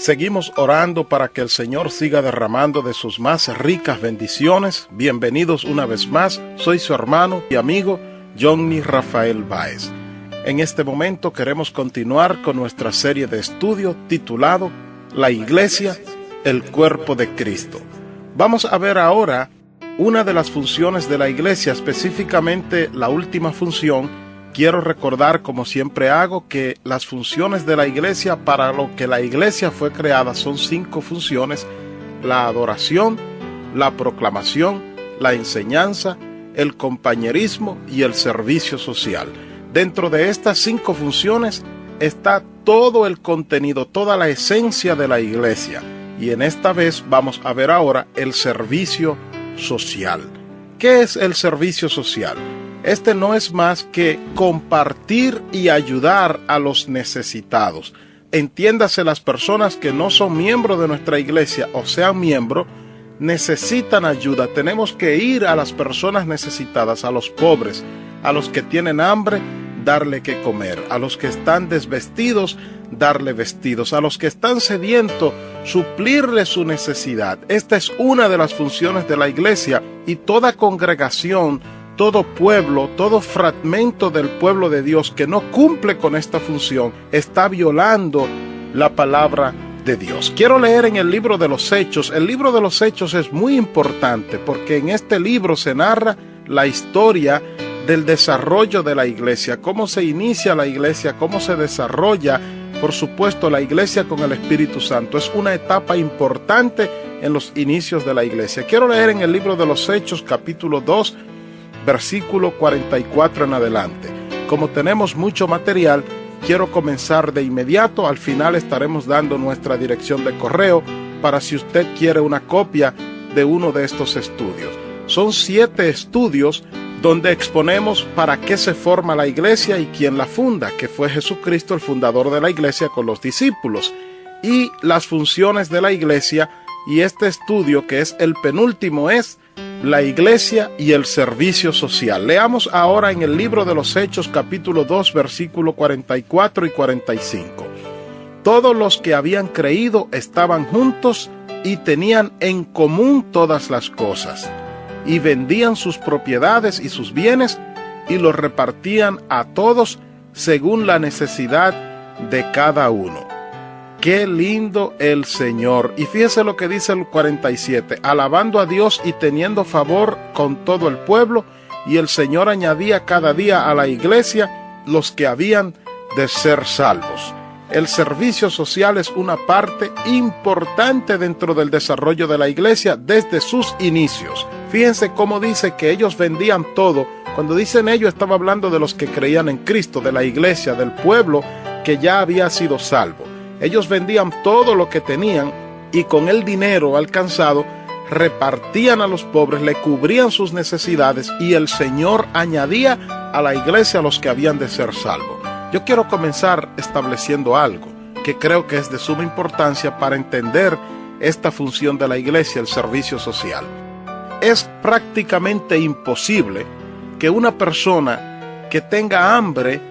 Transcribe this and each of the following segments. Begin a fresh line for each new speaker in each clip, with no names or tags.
Seguimos orando para que el Señor siga derramando de sus más ricas bendiciones. Bienvenidos una vez más. Soy su hermano y amigo Johnny Rafael Báez. En este momento queremos continuar con nuestra serie de estudio titulado La Iglesia, el Cuerpo de Cristo. Vamos a ver ahora una de las funciones de la Iglesia, específicamente la última función. Quiero recordar, como siempre hago, que las funciones de la Iglesia, para lo que la Iglesia fue creada, son 5 funciones: la adoración, la proclamación, la enseñanza, el compañerismo y el servicio social. Dentro de estas 5 funciones está todo el contenido, toda la esencia de la Iglesia. Y en esta vez vamos a ver ahora el servicio social. ¿Qué es el servicio social? Este no es más que compartir y ayudar a los necesitados. Entiéndase, las personas que no son miembros de nuestra iglesia o sean miembros, necesitan ayuda. Tenemos que ir a las personas necesitadas, a los pobres, a los que tienen hambre, darle que comer, a los que están desvestidos, darle vestidos, a los que están sedientos, suplirle su necesidad. Esta es una de las funciones de la iglesia, y toda congregación, todo pueblo, todo fragmento del pueblo de Dios que no cumple con esta función está violando la palabra de Dios. Quiero leer en el libro de los Hechos. El libro de los Hechos es muy importante porque en este libro se narra la historia del desarrollo de la iglesia, cómo se inicia la iglesia, cómo se desarrolla, por supuesto, la iglesia con el Espíritu Santo. Es una etapa importante en los inicios de la iglesia. Quiero leer en el libro de los Hechos, capítulo 2, versículo 44 en adelante. Como tenemos mucho material, quiero comenzar de inmediato. Al final estaremos dando nuestra dirección de correo para si usted quiere una copia de uno de estos estudios. Son 7 estudios donde exponemos para qué se forma la iglesia y quién la funda, que fue Jesucristo, el fundador de la iglesia, con los discípulos, y las funciones de la iglesia. Y este estudio, que es el penúltimo, es la iglesia y el servicio social. Leamos ahora en el libro de los Hechos, capítulo 2, versículo 44 y 45. Todos los que habían creído estaban juntos y tenían en común todas las cosas, y vendían sus propiedades y sus bienes y los repartían a todos según la necesidad de cada uno. ¡Qué lindo el Señor! Y fíjese lo que dice el 47. Alabando a Dios y teniendo favor con todo el pueblo, y el Señor añadía cada día a la iglesia los que habían de ser salvos. El servicio social es una parte importante dentro del desarrollo de la iglesia desde sus inicios. Fíjense cómo dice que ellos vendían todo. Cuando dicen ellos, estaba hablando de los que creían en Cristo, de la iglesia, del pueblo que ya había sido salvo. Ellos vendían todo lo que tenían y con el dinero alcanzado repartían a los pobres, le cubrían sus necesidades, y el Señor añadía a la iglesia a los que habían de ser salvos. Yo quiero comenzar estableciendo algo que creo que es de suma importancia para entender esta función de la iglesia, el servicio social. Es prácticamente imposible que una persona que tenga hambre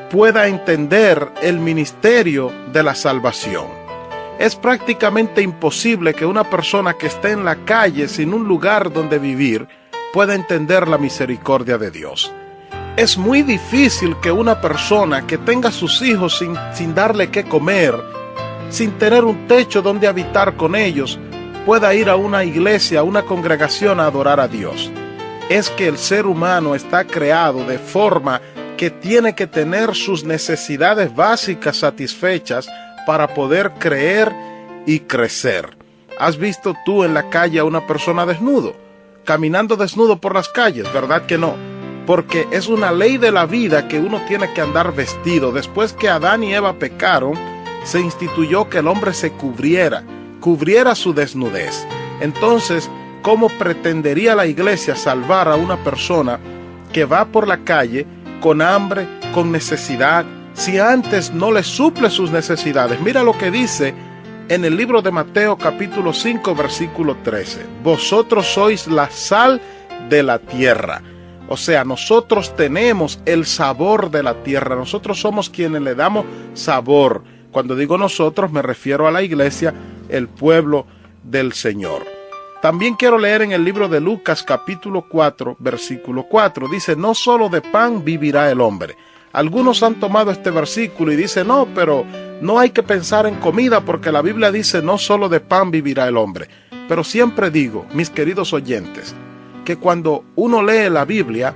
pueda entender el ministerio de la salvación. Es prácticamente imposible que una persona que esté en la calle sin un lugar donde vivir pueda entender la misericordia de Dios. Es muy difícil que una persona que tenga sus hijos sin darle qué comer, sin tener un techo donde habitar con ellos, pueda ir a una iglesia, a una congregación a adorar a Dios. Es que el ser humano está creado de forma que tiene que tener sus necesidades básicas satisfechas para poder creer y crecer. ¿Has visto tú en la calle a una persona desnudo, caminando desnudo por las calles? ¿Verdad que no? Porque es una ley de la vida que uno tiene que andar vestido. Después que Adán y Eva pecaron, se instituyó que el hombre se cubriera su desnudez. Entonces, ¿cómo pretendería la iglesia salvar a una persona que va por la calle con hambre, con necesidad, si antes no le suple sus necesidades? Mira lo que dice en el libro de Mateo, capítulo 5, versículo 13. Vosotros sois la sal de la tierra. O sea, nosotros tenemos el sabor de la tierra. Nosotros somos quienes le damos sabor. Cuando digo nosotros, me refiero a la iglesia, el pueblo del Señor. También quiero leer en el libro de Lucas, capítulo 4, versículo 4. Dice, no solo de pan vivirá el hombre. Algunos han tomado este versículo y dicen, no, pero no hay que pensar en comida porque la Biblia dice, no solo de pan vivirá el hombre. Pero siempre digo, mis queridos oyentes, que cuando uno lee la Biblia,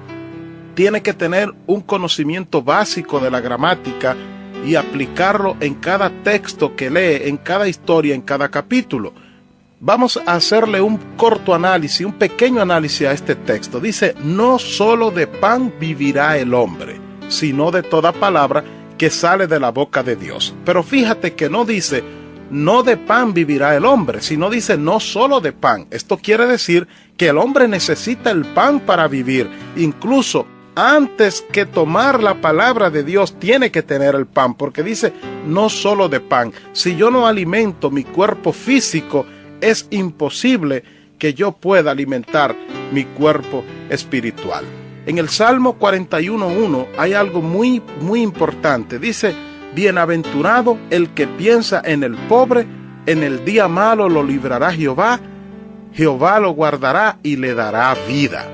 tiene que tener un conocimiento básico de la gramática y aplicarlo en cada texto que lee, en cada historia, en cada capítulo. Vamos a hacerle un corto análisis, un pequeño análisis a este texto. Dice, no solo de pan vivirá el hombre, sino de toda palabra que sale de la boca de Dios. Pero fíjate que no dice, no de pan vivirá el hombre, sino dice, no solo de pan. Esto quiere decir que el hombre necesita el pan para vivir. Incluso antes que tomar la palabra de Dios, tiene que tener el pan, porque dice, no solo de pan. Si yo no alimento mi cuerpo físico, es imposible que yo pueda alimentar mi cuerpo espiritual. En el Salmo 41:1 hay algo muy importante. Dice, bienaventurado el que piensa en el pobre, en el día malo lo librará Jehová, Jehová lo guardará y le dará vida.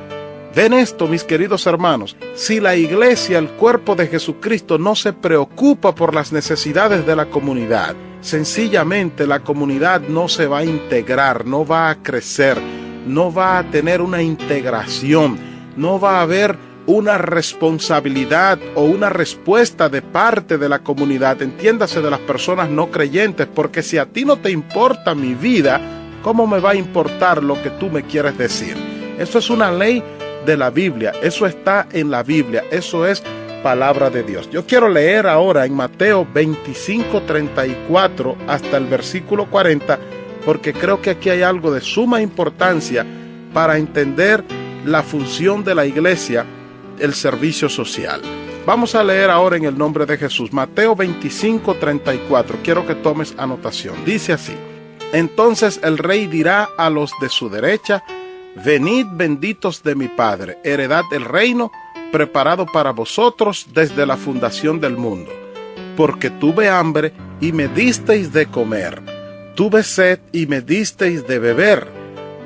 Ven esto, mis queridos hermanos, si la iglesia, el cuerpo de Jesucristo, no se preocupa por las necesidades de la comunidad, sencillamente la comunidad no se va a integrar, no va a crecer, no va a tener una integración, no va a haber una responsabilidad o una respuesta de parte de la comunidad, entiéndase de las personas no creyentes, porque si a ti no te importa mi vida, ¿cómo me va a importar lo que tú me quieres decir? Eso es una ley de la Biblia, eso está en la Biblia, eso es palabra de Dios. Yo quiero leer ahora en Mateo 25:34 hasta el versículo 40, porque creo que aquí hay algo de suma importancia para entender la función de la iglesia, el servicio social. Vamos a leer ahora en el nombre de Jesús, Mateo 25:34, quiero que tomes anotación. Dice así, entonces el rey dirá a los de su derecha, venid benditos de mi Padre, heredad el reino preparado para vosotros desde la fundación del mundo. Porque tuve hambre y me disteis de comer, tuve sed y me disteis de beber,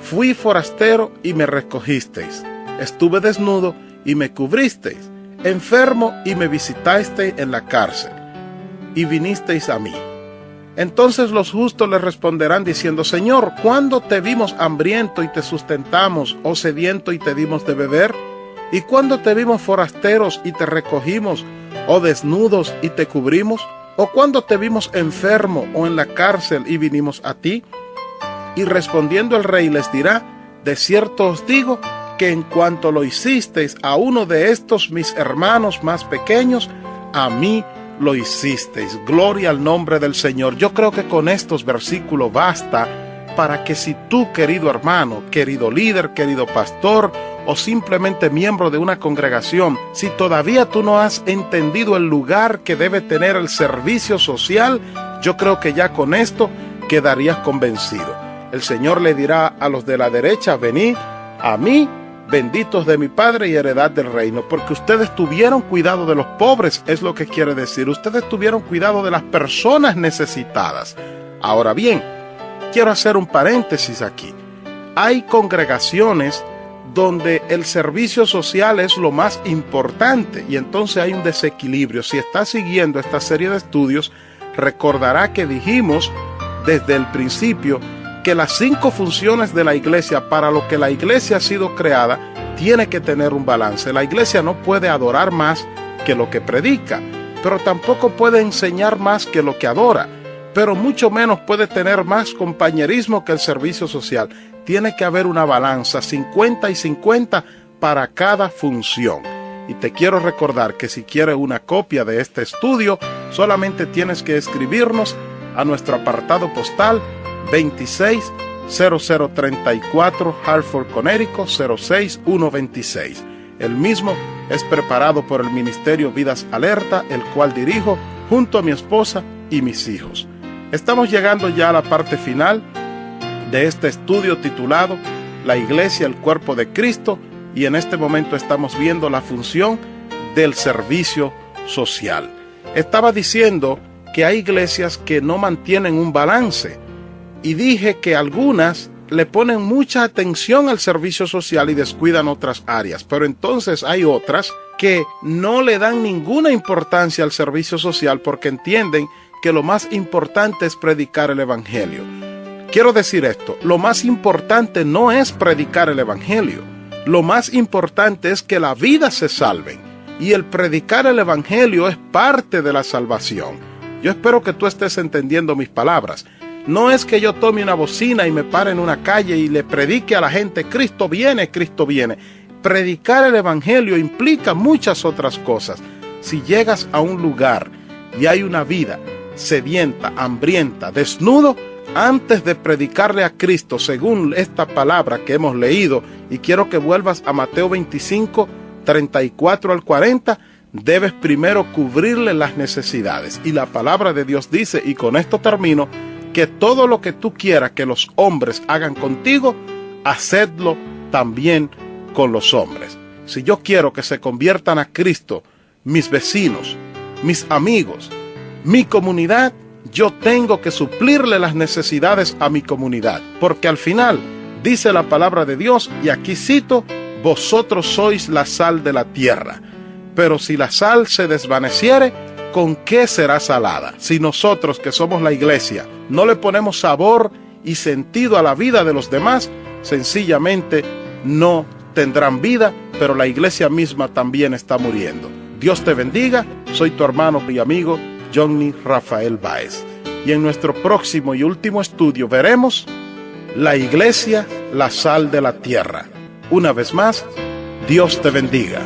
fui forastero y me recogisteis, estuve desnudo y me cubristeis, enfermo y me visitasteis en la cárcel, y vinisteis a mí. Entonces los justos le responderán diciendo, Señor, ¿cuándo te vimos hambriento y te sustentamos, o sediento y te dimos de beber? ¿Y cuándo te vimos forasteros y te recogimos, o desnudos y te cubrimos? ¿O cuándo te vimos enfermo o en la cárcel y vinimos a ti? Y respondiendo el rey les dirá, de cierto os digo que en cuanto lo hicisteis a uno de estos mis hermanos más pequeños, a mí lo hicisteis. Gloria al nombre del Señor. Yo creo que con estos versículos basta para que si tú, querido hermano, querido líder, querido pastor, o simplemente miembro de una congregación, si todavía tú no has entendido el lugar que debe tener el servicio social, yo creo que ya con esto quedarías convencido. El Señor le dirá a los de la derecha, venid a mí, benditos de mi Padre y heredad del reino, porque ustedes tuvieron cuidado de los pobres, es lo que quiere decir. Ustedes tuvieron cuidado de las personas necesitadas. Ahora bien, quiero hacer un paréntesis aquí. Hay congregaciones donde el servicio social es lo más importante y entonces hay un desequilibrio. Si está siguiendo esta serie de estudios, recordará que dijimos desde el principio que las 5 funciones de la iglesia, para lo que la iglesia ha sido creada, tiene que tener un balance. La iglesia no puede adorar más que lo que predica, pero tampoco puede enseñar más que lo que adora, pero mucho menos puede tener más compañerismo que el servicio social. Tiene que haber una balanza, 50 y 50 para cada función. Y te quiero recordar que si quieres una copia de este estudio, solamente tienes que escribirnos a nuestro apartado postal 260034 Hartford, Connecticut 06126. El mismo es preparado por el Ministerio Vidas Alerta, el cual dirijo junto a mi esposa y mis hijos. Estamos llegando ya a la parte final de este estudio titulado La Iglesia, el Cuerpo de Cristo, y en este momento estamos viendo la función del servicio social. Estaba diciendo que hay iglesias que no mantienen un balance. Y dije que algunas le ponen mucha atención al servicio social y descuidan otras áreas. Pero entonces hay otras que no le dan ninguna importancia al servicio social porque entienden que lo más importante es predicar el evangelio. Quiero decir esto, lo más importante no es predicar el evangelio. Lo más importante es que la vida se salve. Y el predicar el evangelio es parte de la salvación. Yo espero que tú estés entendiendo mis palabras. No es que yo tome una bocina y me pare en una calle y le predique a la gente, Cristo viene, Cristo viene. Predicar el evangelio implica muchas otras cosas. Si llegas a un lugar y hay una vida sedienta, hambrienta, desnudo, antes de predicarle a Cristo según esta palabra que hemos leído, y quiero que vuelvas a Mateo 25, 34 al 40, debes primero cubrirle las necesidades. Y la palabra de Dios dice, y con esto termino, que todo lo que tú quieras que los hombres hagan contigo, hacedlo también con los hombres. Si yo quiero que se conviertan a Cristo mis vecinos, mis amigos, mi comunidad, yo tengo que suplirle las necesidades a mi comunidad. Porque al final, dice la palabra de Dios, y aquí cito, vosotros sois la sal de la tierra. Pero si la sal se desvaneciere, ¿con qué será salada? Si nosotros, que somos la iglesia, no le ponemos sabor y sentido a la vida de los demás, sencillamente no tendrán vida, pero la iglesia misma también está muriendo. Dios te bendiga, soy tu hermano y amigo Johnny Rafael Báez. Y en nuestro próximo y último estudio veremos la iglesia, la sal de la tierra. Una vez más, Dios te bendiga.